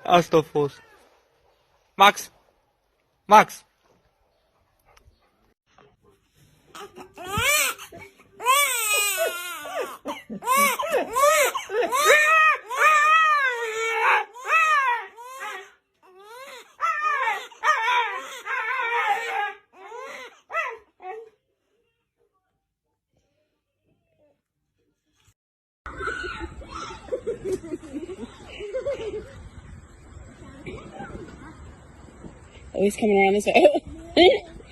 Aus der Fuß. Max! Max! Oh, he's coming around this way.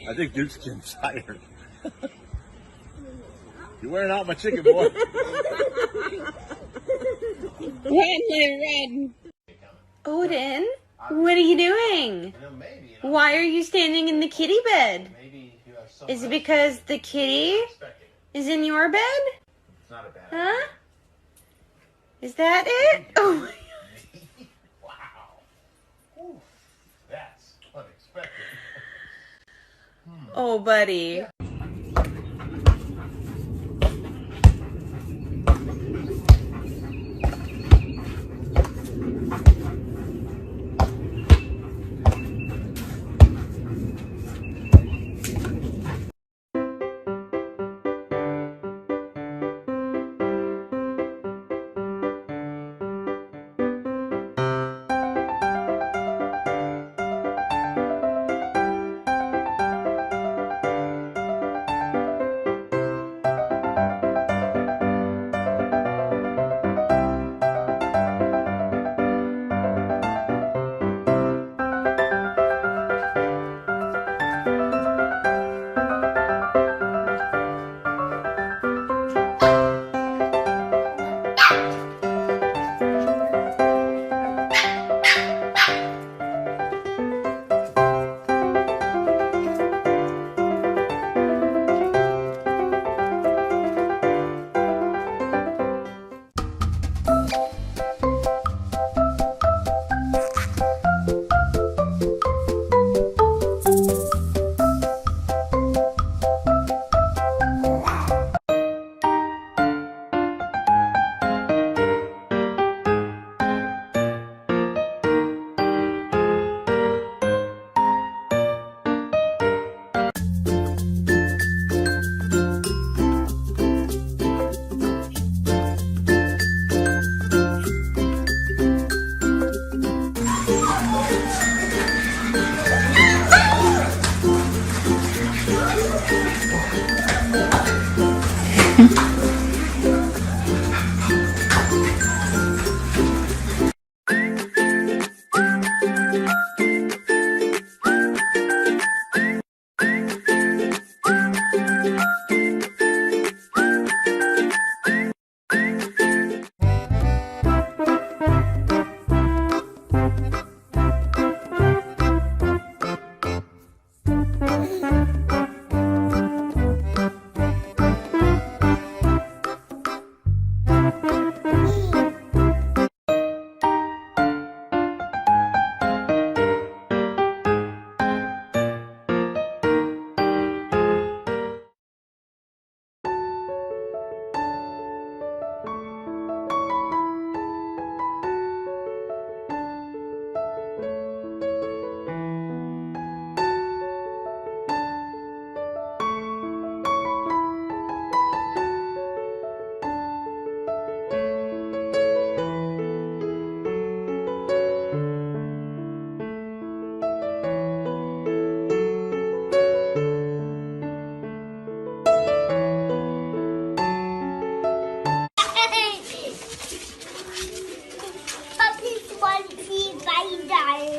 I think Duke's getting tired. You're wearing out my chicken, boy. Run, Leia, run. Odin, what are you doing? Why are you standing in the kitty bed? Is it because the kitty is in your bed? It's not a bad Huh? Is that it? Oh my God. Wow. Oof, that's unexpected. Oh, buddy.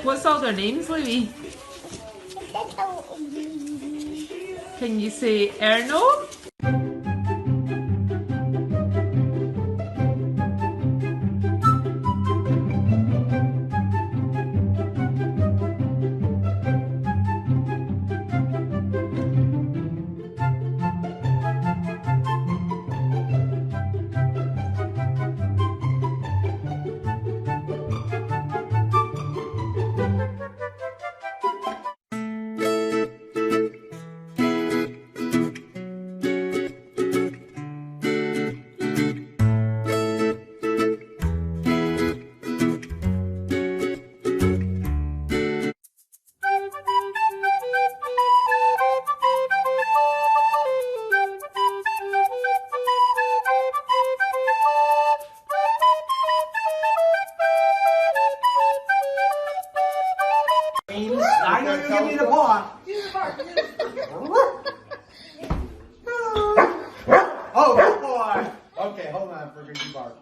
What's all their names, Louie? Can you say Erno? Oh, good boy. Okay, hold on for a good bark.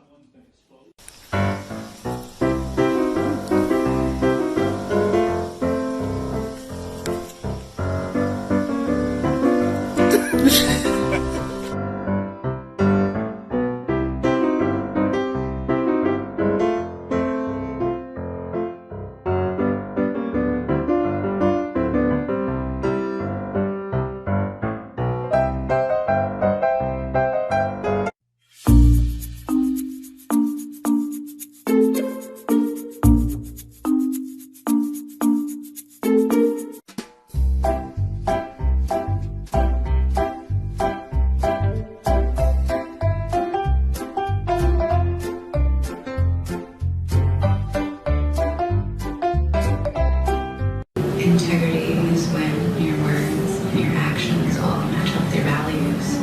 Integrity is when your words and your actions all match up with your values.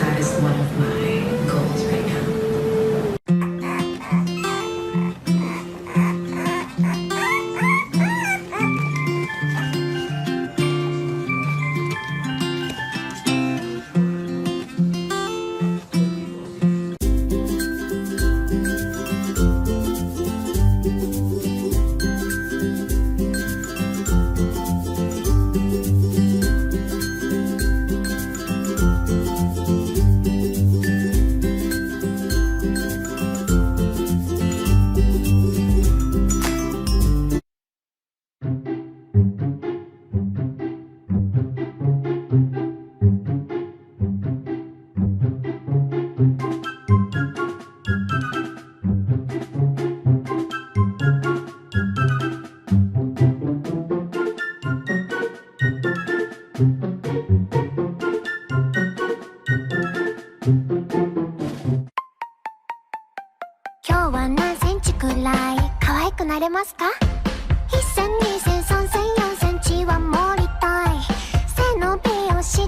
That is one of my goals right now.